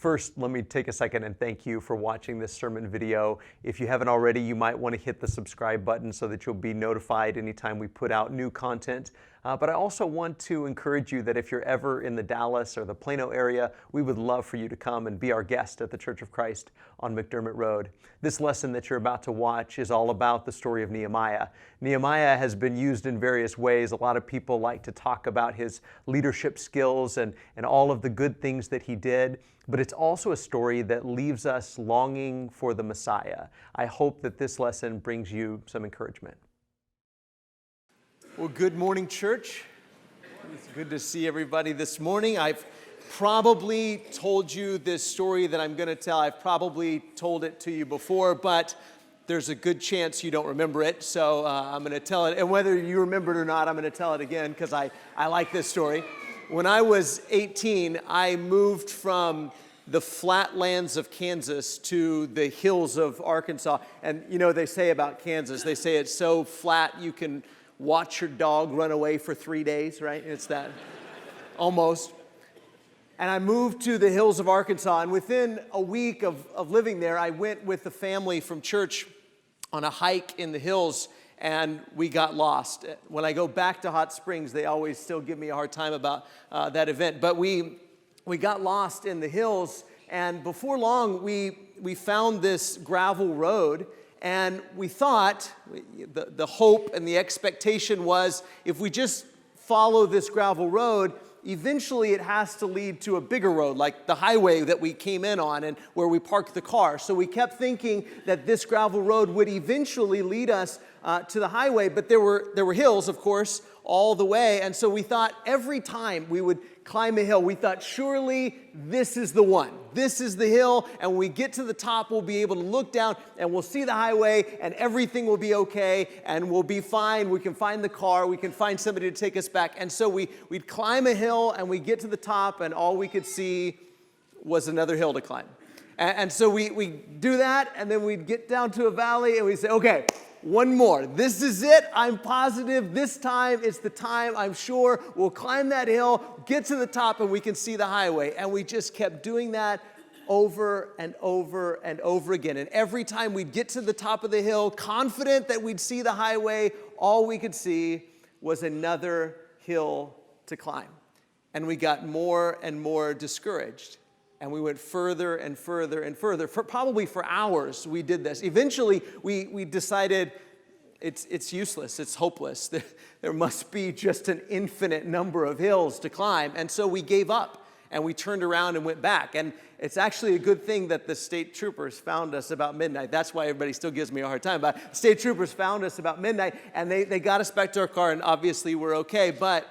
First, let me take a second and thank you for watching this sermon video. If you haven't already, you might want to hit the subscribe button so that you'll be notified anytime we put out new content. But I also want to encourage you that if you're ever in the Dallas or the Plano area, we would love for you to come and be our guest at the Church of Christ on McDermott Road. This lesson that you're about to watch is all about the story of Nehemiah. Nehemiah has been used in various ways. A lot of people like to talk about his leadership skills and all of the good things that he did. But it's also a story that leaves us longing for the Messiah. I hope that this lesson brings you some encouragement. Well, good morning, church. It's good to see everybody this morning. I've probably told you this story that I'm going to tell. I've probably told it to you before, but there's a good chance you don't remember it. So I'm going to tell it. And whether you remember it or not, I'm going to tell it again because I like this story. When I was 18, I moved from the flatlands of Kansas to the hills of Arkansas. And you know they say about Kansas, they say it's so flat you can watch your dog run away for 3 days, right? It's that, almost. And I moved to the hills of Arkansas, and within a week of living there, I went with the family from church on a hike in the hills, and we got lost. When I go back to Hot Springs, they always still give me a hard time about that event. But we got lost in the hills, and before long, we found this gravel road, and we thought, the hope and the expectation was, if we just follow this gravel road, eventually it has to lead to a bigger road, like the highway that we came in on and where we parked the car. So we kept thinking that this gravel road would eventually lead us to the highway, but there were hills, of course, all the way. And so we thought every time we would climb a hill, we thought, surely this is the one. This is the hill, and when we get to the top, we'll be able to look down, and we'll see the highway, and everything will be okay, and we'll be fine. We can find the car. We can find somebody to take us back. And so we'd climb a hill, and we get to the top, and all we could see was another hill to climb. And so we do that, and then we'd get down to a valley, and we'd say, okay, one more. This is it. I'm positive this time it's the time. I'm sure we'll climb that hill, get to the top, and we can see the highway. And we just kept doing that over and over and over again. And every time we'd get to the top of the hill, confident that we'd see the highway, all we could see was another hill to climb. And we got more and more discouraged. And we went further and further and further. Probably for hours we did this. Eventually we decided it's useless, it's hopeless. There must be just an infinite number of hills to climb. And so we gave up and we turned around and went back. And it's actually a good thing that the state troopers found us about midnight. That's why everybody still gives me a hard time. But state troopers found us about midnight and they got us back to our car, and obviously we're okay. But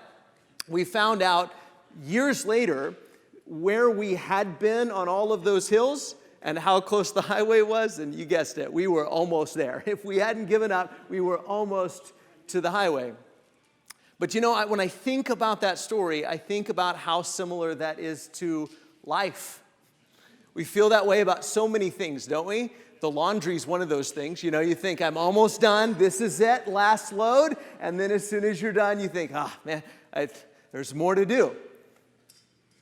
we found out years later where we had been on all of those hills and how close the highway was, and you guessed it, we were almost there. If we hadn't given up, we were almost to the highway. But you know, when I think about that story, I think about how similar that is to life. We feel that way about so many things, don't we? The laundry is one of those things. You know, you think, I'm almost done, this is it, last load, and then as soon as you're done, you think, man, there's more to do.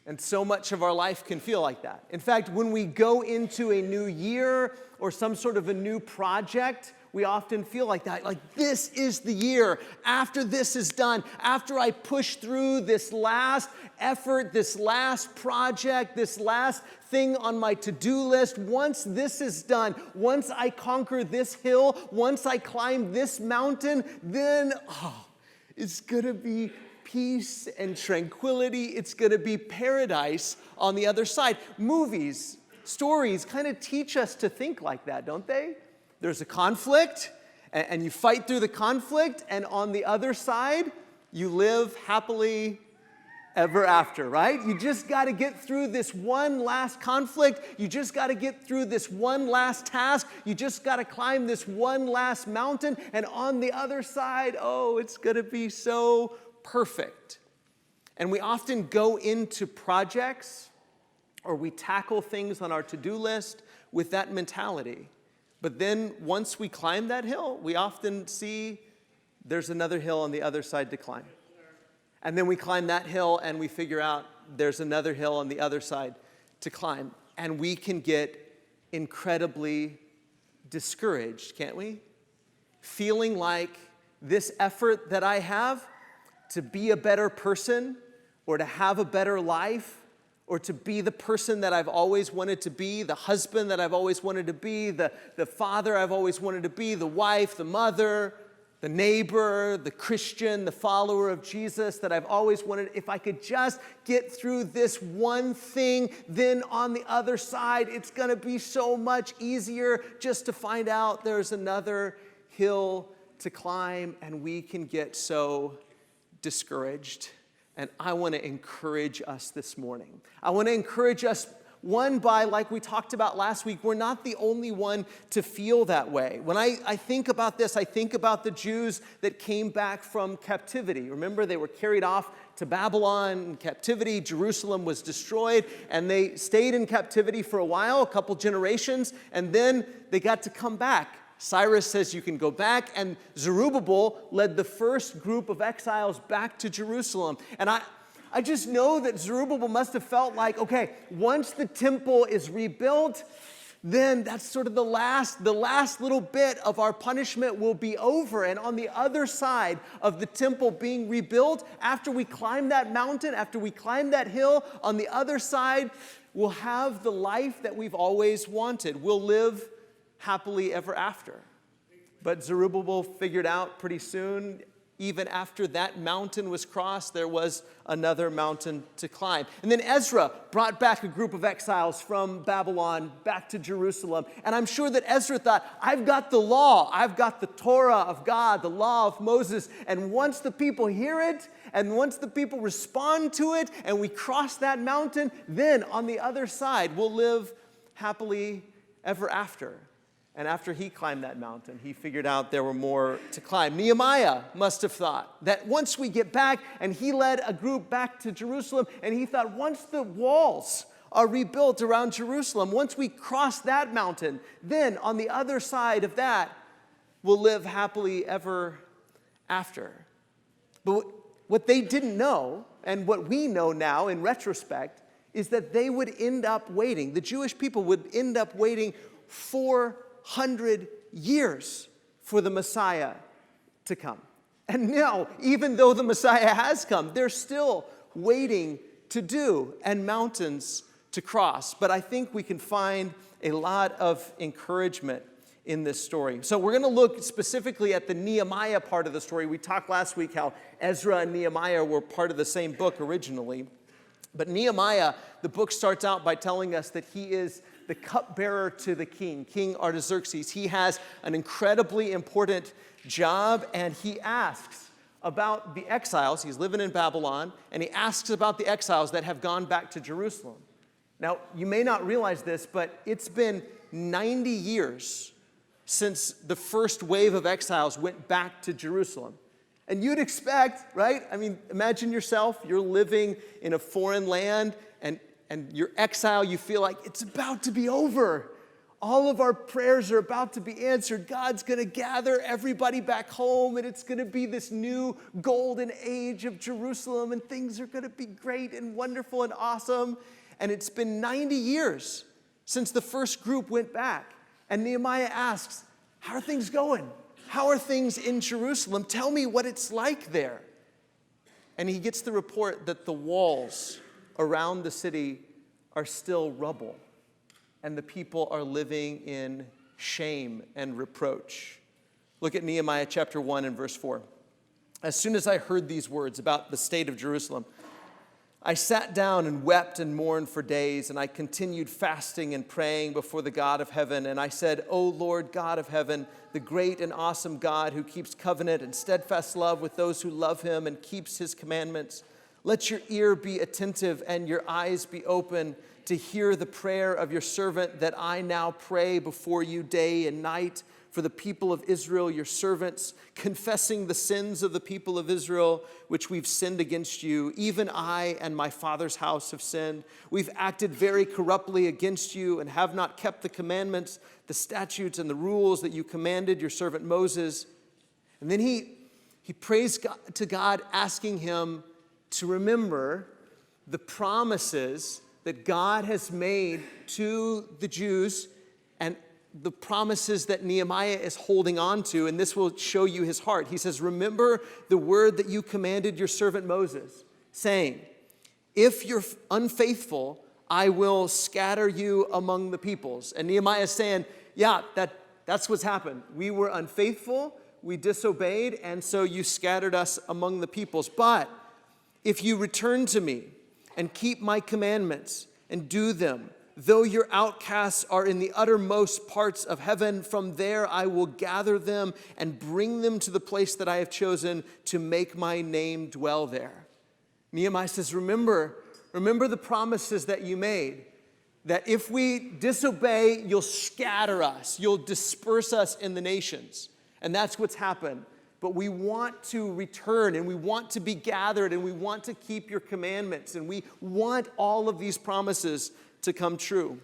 And so much of our life can feel like that. In fact, when we go into a new year or some sort of a new project, we often feel like that. Like, this is the year. After this is done, after I push through this last effort, this last project, this last thing on my to-do list, once this is done, once I conquer this hill, once I climb this mountain, then, it's going to be peace and tranquility. It's going to be paradise on the other side. Movies, stories kind of teach us to think like that, don't they? There's a conflict, and you fight through the conflict, and on the other side, you live happily ever after, right? You just got to get through this one last conflict. You just got to get through this one last task. You just got to climb this one last mountain, and on the other side, it's going to be so perfect. And we often go into projects or we tackle things on our to-do list with that mentality. But then once we climb that hill, we often see there's another hill on the other side to climb. And then we climb that hill and we figure out there's another hill on the other side to climb. and we can get incredibly discouraged, can't we? Feeling like this effort that I have to be a better person or to have a better life or to be the person that I've always wanted to be, the husband that I've always wanted to be, the father I've always wanted to be, the wife, the mother, the neighbor, the Christian, the follower of Jesus that I've always wanted. If I could just get through this one thing, then on the other side, it's going to be so much easier just to find out there's another hill to climb, and we can get so discouraged. And I want to encourage us this morning. I want to encourage us, one, by, like we talked about last week, we're not the only one to feel that way. When I think about this, I think about the Jews that came back from captivity. Remember, they were carried off to Babylon in captivity. Jerusalem was destroyed, and they stayed in captivity for a while, a couple generations, and then they got to come back. Cyrus says you can go back, and Zerubbabel led the first group of exiles back to Jerusalem. And I just know that Zerubbabel must have felt like, okay, once the temple is rebuilt, then that's sort of the last little bit of our punishment will be over. And on the other side of the temple being rebuilt, after we climb that mountain, after we climb that hill, on the other side, we'll have the life that we've always wanted. We'll live happily ever after. But Zerubbabel figured out pretty soon, even after that mountain was crossed, there was another mountain to climb. And then Ezra brought back a group of exiles from Babylon back to Jerusalem. And I'm sure that Ezra thought, I've got the law, I've got the Torah of God, the law of Moses. And once the people hear it, and once the people respond to it, and we cross that mountain, then on the other side, we'll live happily ever after. And after he climbed that mountain, he figured out there were more to climb. Nehemiah must have thought that once we get back, and he led a group back to Jerusalem, and he thought once the walls are rebuilt around Jerusalem, once we cross that mountain, then on the other side of that, we'll live happily ever after. But what they didn't know, and what we know now in retrospect, is that they would end up waiting. The Jewish people would end up waiting 400 years for the Messiah to come. And now, even though the Messiah has come, they're still waiting to do and mountains to cross. But I think we can find a lot of encouragement in this story. So we're going to look specifically at the Nehemiah part of the story. We talked last week how Ezra and Nehemiah were part of the same book originally. But Nehemiah, the book starts out by telling us that he is the cupbearer to the king, King Artaxerxes. He has an incredibly important job, and he asks about the exiles. He's living in Babylon, and he asks about the exiles that have gone back to Jerusalem. Now, you may not realize this, but it's been 90 years since the first wave of exiles went back to Jerusalem. And you'd expect, right? I mean, imagine yourself, you're living in a foreign land, and your exile, you feel like it's about to be over. All of our prayers are about to be answered. God's going to gather everybody back home, and it's going to be this new golden age of Jerusalem, and things are going to be great and wonderful and awesome. And it's been 90 years since the first group went back. And Nehemiah asks, how are things going? How are things in Jerusalem? Tell me what it's like there. And he gets the report that the walls around the city are still rubble, and the people are living in shame and reproach. Look at Nehemiah chapter 1 and verse 4. As soon as I heard these words about the state of Jerusalem, I sat down and wept and mourned for days, and I continued fasting and praying before the God of heaven. And I said, O Lord God of heaven, the great and awesome God who keeps covenant and steadfast love with those who love him and keeps his commandments, let your ear be attentive and your eyes be open to hear the prayer of your servant that I now pray before you day and night for the people of Israel, your servants, confessing the sins of the people of Israel, which we've sinned against you. Even I and my father's house have sinned. We've acted very corruptly against you and have not kept the commandments, the statutes, and the rules that you commanded your servant Moses. And then he prays to God, asking him to remember the promises that God has made to the Jews and the promises that Nehemiah is holding on to, and this will show you his heart. He says, remember the word that you commanded your servant Moses, saying, if you're unfaithful, I will scatter you among the peoples. And Nehemiah is saying, yeah, that's what's happened. We were unfaithful, we disobeyed, and so you scattered us among the peoples. But if you return to me and keep my commandments and do them, though your outcasts are in the uttermost parts of heaven, from there I will gather them and bring them to the place that I have chosen to make my name dwell there. Nehemiah says, remember the promises that you made, that if we disobey, you'll scatter us, you'll disperse us in the nations. And that's what's happened. But we want to return, and we want to be gathered, and we want to keep your commandments, and we want all of these promises to come true.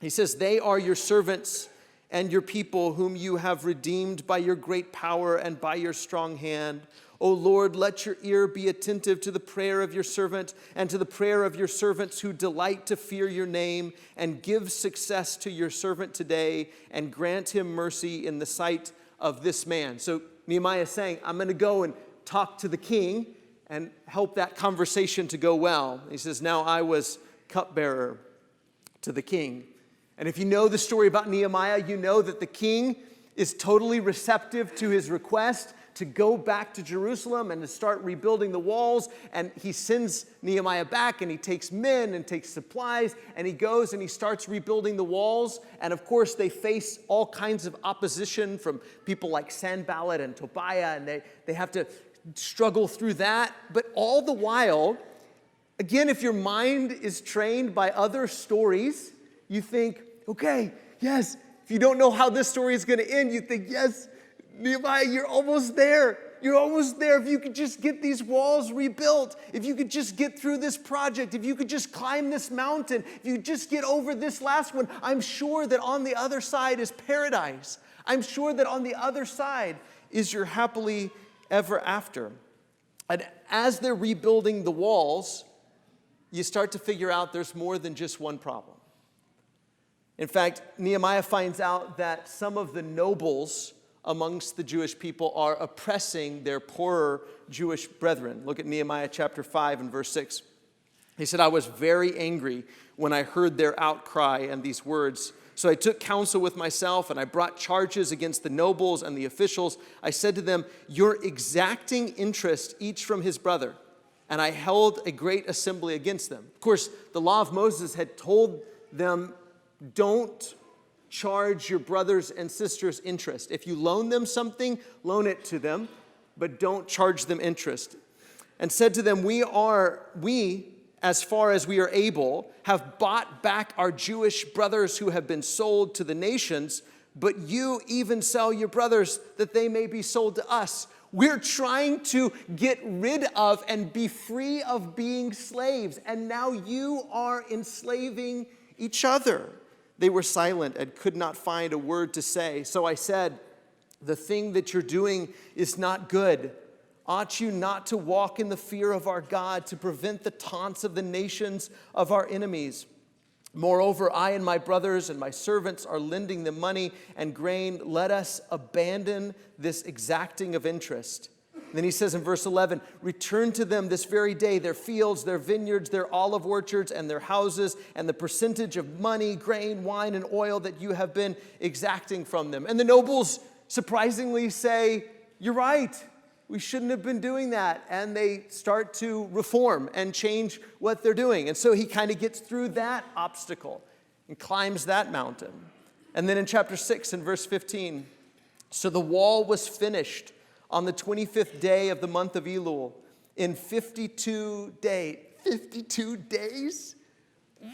He says, they are your servants and your people whom you have redeemed by your great power and by your strong hand. O Lord, let your ear be attentive to the prayer of your servant and to the prayer of your servants who delight to fear your name, and give success to your servant today, and grant him mercy in the sight of this man. So Nehemiah is saying, I'm going to go and talk to the king and help that conversation to go well. He says, now I was cupbearer to the king. And if you know the story about Nehemiah, you know that the king is totally receptive to his request to go back to Jerusalem and to start rebuilding the walls. And he sends Nehemiah back, and he takes men and takes supplies, and he goes and he starts rebuilding the walls. And of course, they face all kinds of opposition from people like Sanballat and Tobiah, and they have to struggle through that. But all the while, again, if your mind is trained by other stories, you think, okay, yes. If you don't know how this story is going to end, you think, yes, Nehemiah, you're almost there. You're almost there. If you could just get these walls rebuilt, if you could just get through this project, if you could just climb this mountain, if you just get over this last one, I'm sure that on the other side is paradise. I'm sure that on the other side is your happily ever after. And as they're rebuilding the walls, you start to figure out there's more than just one problem. In fact, Nehemiah finds out that some of the nobles amongst the Jewish people are oppressing their poorer Jewish brethren. Look at Nehemiah chapter 5 and verse 6. He said, I was very angry when I heard their outcry and these words. So I took counsel with myself, and I brought charges against the nobles and the officials. I said to them, you're exacting interest each from his brother. And I held a great assembly against them. Of course, the law of Moses had told them, don't charge your brothers and sisters interest. If you loan them something, loan it to them, but don't charge them interest. And said to them, we, as far as we are able, have bought back our Jewish brothers who have been sold to the nations, but you even sell your brothers that they may be sold to us. We're trying to get rid of and be free of being slaves, and now you are enslaving each other. They were silent and could not find a word to say. So I said, the thing that you're doing is not good. Ought you not to walk in the fear of our God, to prevent the taunts of the nations of our enemies? Moreover, I and my brothers and my servants are lending them money and grain. Let us abandon this exacting of interest. Then he says in verse 11, return to them this very day their fields, their vineyards, their olive orchards, and their houses, and the percentage of money, grain, wine, and oil that you have been exacting from them. And the nobles surprisingly say, you're right. We shouldn't have been doing that. And they start to reform and change what they're doing. And so he kind of gets through that obstacle and climbs that mountain. And then in chapter 6 and verse 15, so the wall was finished on the 25th day of the month of Elul, in 52 days. 52 days?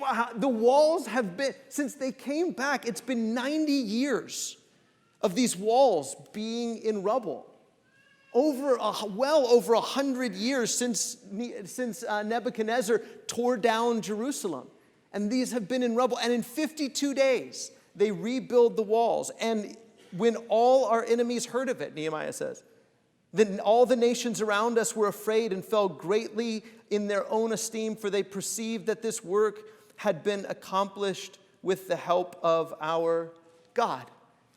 Wow. The walls have been, since they came back, it's been 90 years of these walls being in rubble. Well over 100 years since Nebuchadnezzar tore down Jerusalem. And these have been in rubble. And in 52 days, they rebuild the walls. And when all our enemies heard of it, Nehemiah says, then all the nations around us were afraid and fell greatly in their own esteem, for they perceived that this work had been accomplished with the help of our God.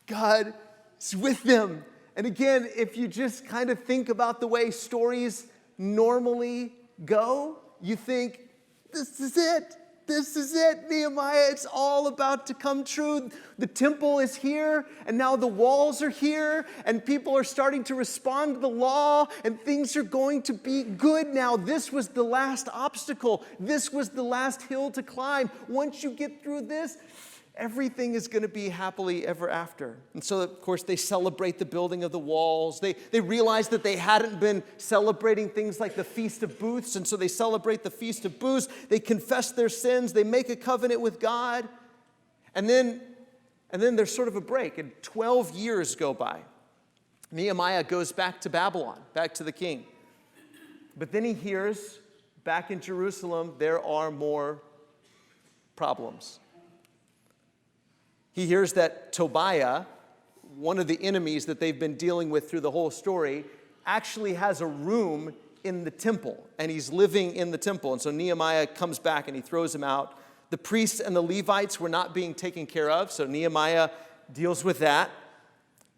God is with them. And again, if you just kind of think about the way stories normally go, you think, this is it. This is it, Nehemiah. It's all about to come true. The temple is here, and now the walls are here, and people are starting to respond to the law, and things are going to be good now. This was the last obstacle. This was the last hill to climb. Once you get through this, everything is going to be happily ever after. And so, of course, they celebrate the building of the walls. They realize that they hadn't been celebrating things like the Feast of Booths, and so they celebrate the Feast of Booths. They confess their sins. They make a covenant with God. And then there's sort of a break, and 12 years go by. Nehemiah goes back to Babylon, back to the king. But then he hears, back in Jerusalem, there are more problems. He hears that Tobiah, one of the enemies that they've been dealing with through the whole story, actually has a room in the temple, and he's living in the temple. And so Nehemiah comes back and he throws him out. The priests and the Levites were not being taken care of, so Nehemiah deals with that.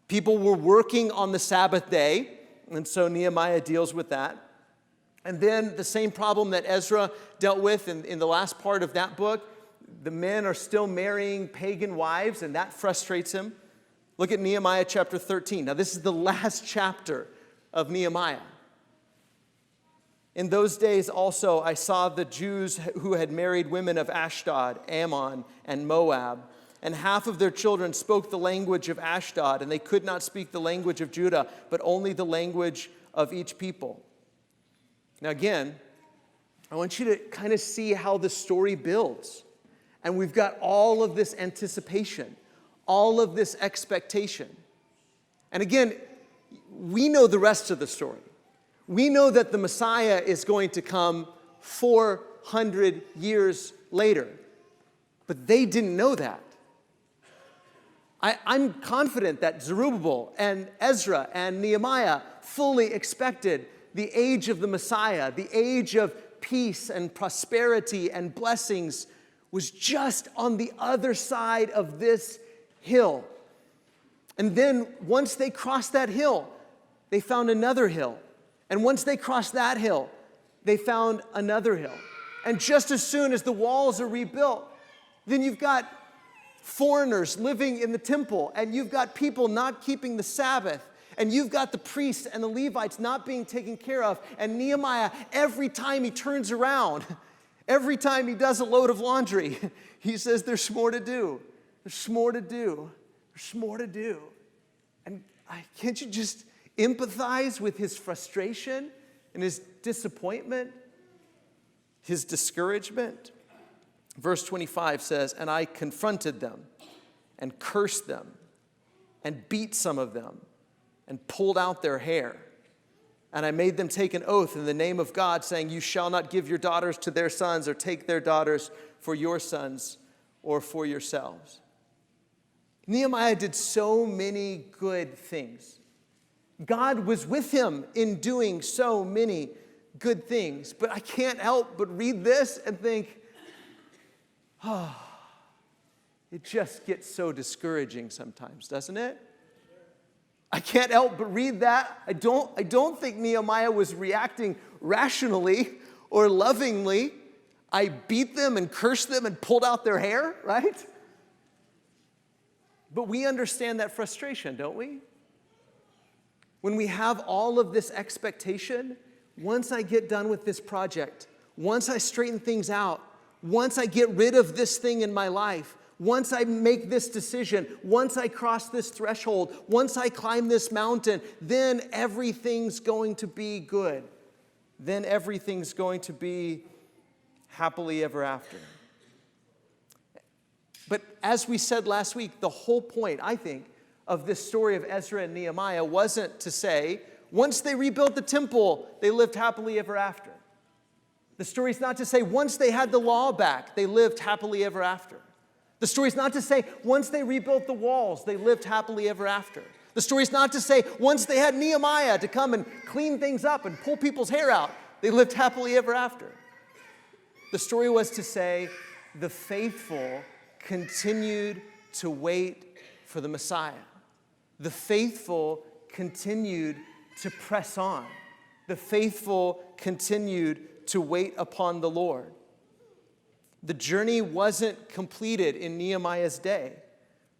People were working on the Sabbath day, and so Nehemiah deals with that. And then the same problem that Ezra dealt with in the last part of that book, the men are still marrying pagan wives, and that frustrates him. Look at Nehemiah chapter 13. Now, this is the last chapter of Nehemiah. In those days also I saw the Jews who had married women of Ashdod, Ammon, and Moab, and half of their children spoke the language of Ashdod, and they could not speak the language of Judah, but only the language of each people. Now again, I want you to kind of see how the story builds. And we've got all of this anticipation, all of this expectation. And again, we know the rest of the story. We know that the Messiah is going to come 400 years later. But they didn't know that. I'm confident that Zerubbabel and Ezra and Nehemiah fully expected the age of the Messiah, the age of peace and prosperity and blessings, was just on the other side of this hill. And then once they crossed that hill, they found another hill. And once they crossed that hill, they found another hill. And just as soon as the walls are rebuilt, then you've got foreigners living in the temple, and you've got people not keeping the Sabbath, and you've got the priests and the Levites not being taken care of. And Nehemiah, every time he turns around, every time he does a load of laundry, he says, there's more to do. There's more to do. There's more to do. And can't you just empathize with his frustration and his disappointment, his discouragement? Verse 25 says, and I confronted them and cursed them and beat some of them and pulled out their hair. And I made them take an oath in the name of God, saying, you shall not give your daughters to their sons or take their daughters for your sons or for yourselves. Nehemiah did so many good things. God was with him in doing so many good things. But I can't help but read this and think, it just gets so discouraging sometimes, doesn't it? I can't help but read that. I don't think Nehemiah was reacting rationally or lovingly. I beat them and cursed them and pulled out their hair, right? But we understand that frustration, don't we? When we have all of this expectation, once I get done with this project, once I straighten things out, once I get rid of this thing in my life, once I make this decision, once I cross this threshold, once I climb this mountain, then everything's going to be good. Then everything's going to be happily ever after. But as we said last week, the whole point, I think, of this story of Ezra and Nehemiah wasn't to say, once they rebuilt the temple, they lived happily ever after. The story's not to say, once they had the law back, they lived happily ever after. The story's not to say, once they rebuilt the walls, they lived happily ever after. The story's not to say, once they had Nehemiah to come and clean things up and pull people's hair out, they lived happily ever after. The story was to say, the faithful continued to wait for the Messiah. The faithful continued to press on. The faithful continued to wait upon the Lord. The journey wasn't completed in Nehemiah's day,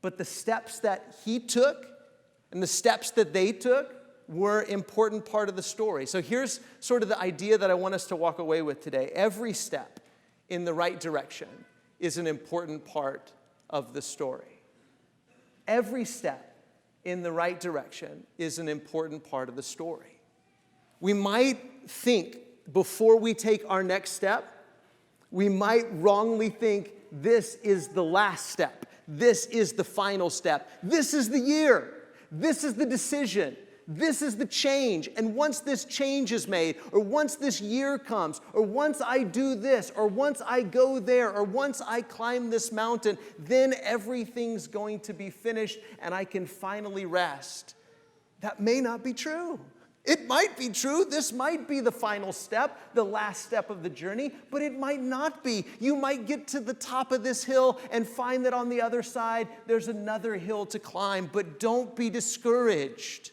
but the steps that he took and the steps that they took were an important part of the story. So here's sort of the idea that I want us to walk away with today. Every step in the right direction is an important part of the story. Every step in the right direction is an important part of the story. We might think before we take our next step, we might wrongly think this is the last step. This is the final step. This is the year. This is the decision. This is the change. And once this change is made, or once this year comes, or once I do this, or once I go there, or once I climb this mountain, then everything's going to be finished and I can finally rest. That may not be true. It might be true. This might be the final step, the last step of the journey, but it might not be. You might get to the top of this hill and find that on the other side, there's another hill to climb, but don't be discouraged.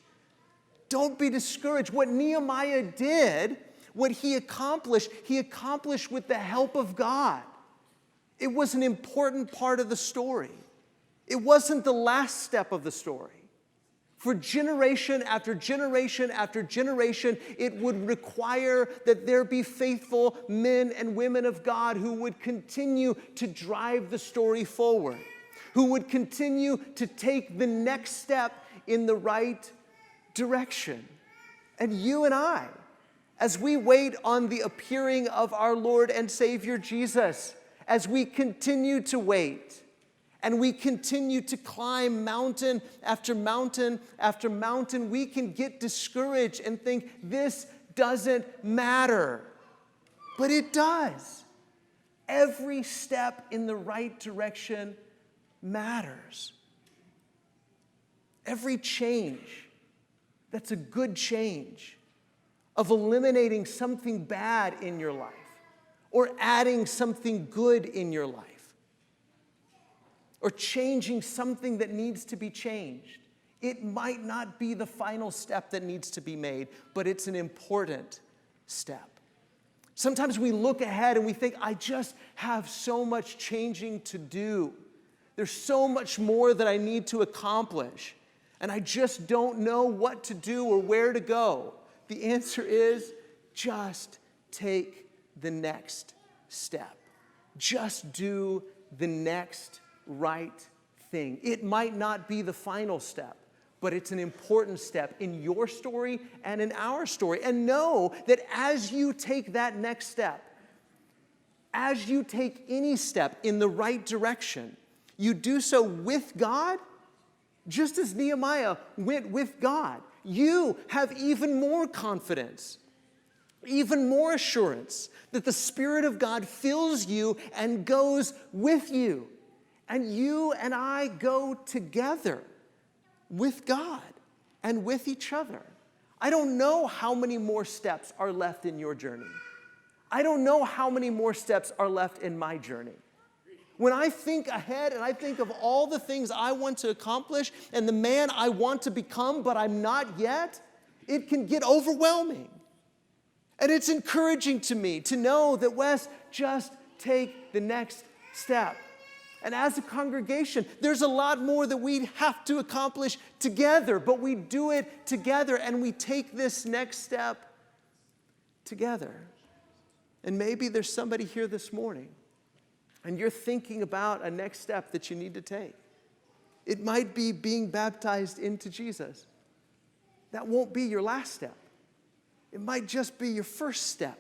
Don't be discouraged. What Nehemiah did, what he accomplished with the help of God. It was an important part of the story. It wasn't the last step of the story. For generation after generation after generation, it would require that there be faithful men and women of God who would continue to drive the story forward, who would continue to take the next step in the right direction. And you and I, as we wait on the appearing of our Lord and Savior Jesus, as we continue to wait, and we continue to climb mountain after mountain after mountain, we can get discouraged and think, this doesn't matter. But it does. Every step in the right direction matters. Every change that's a good change of eliminating something bad in your life or adding something good in your life, or changing something that needs to be changed. It might not be the final step that needs to be made, but it's an important step. Sometimes we look ahead and we think, I just have so much changing to do. There's so much more that I need to accomplish, and I just don't know what to do or where to go. The answer is just take the next step. Just do the next right thing. It might not be the final step, but it's an important step in your story and in our story. And know that as you take that next step, as you take any step in the right direction, you do so with God, just as Nehemiah went with God. You have even more confidence, even more assurance that the Spirit of God fills you and goes with you. And you and I go together with God and with each other. I don't know how many more steps are left in your journey. I don't know how many more steps are left in my journey. When I think ahead and I think of all the things I want to accomplish and the man I want to become, but I'm not yet, it can get overwhelming. And it's encouraging to me to know that, Wes, just take the next step. And as a congregation, there's a lot more that we have to accomplish together, but we do it together and we take this next step together. And maybe there's somebody here this morning and you're thinking about a next step that you need to take. It might be being baptized into Jesus. That won't be your last step. It might just be your first step.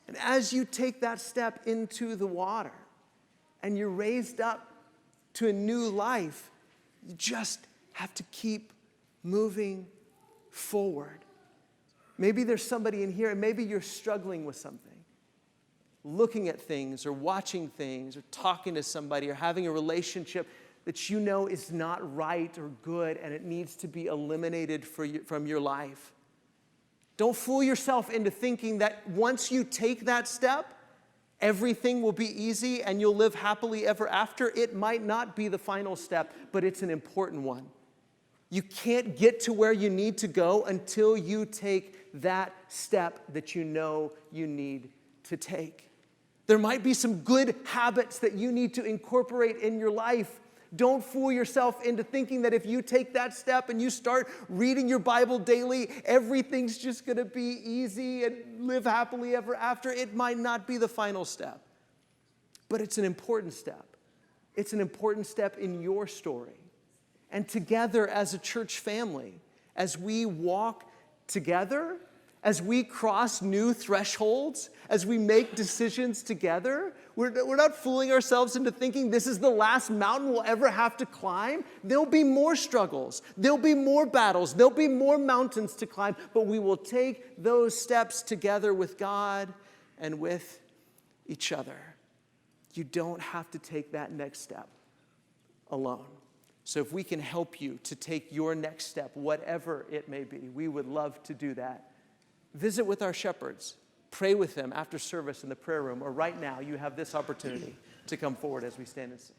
And as you take that step into the water, and you're raised up to a new life, you just have to keep moving forward. Maybe there's somebody in here, and maybe you're struggling with something. Looking at things, or watching things, or talking to somebody, or having a relationship that you know is not right or good, and it needs to be eliminated from your life. Don't fool yourself into thinking that once you take that step, everything will be easy and you'll live happily ever after. It might not be the final step, but it's an important one. You can't get to where you need to go until you take that step that you know you need to take. There might be some good habits that you need to incorporate in your life. Don't fool yourself into thinking that if you take that step and you start reading your Bible daily, everything's just going to be easy and live happily ever after. It might not be the final step, but it's an important step. It's an important step in your story. And together as a church family, as we walk together, as we cross new thresholds, as we make decisions together, we're not fooling ourselves into thinking this is the last mountain we'll ever have to climb. There'll be more struggles. There'll be more battles. There'll be more mountains to climb, but we will take those steps together with God and with each other. You don't have to take that next step alone. So if we can help you to take your next step, whatever it may be, we would love to do that. Visit with our shepherds. Pray with them after service in the prayer room, or right now you have this opportunity to come forward as we stand and sing.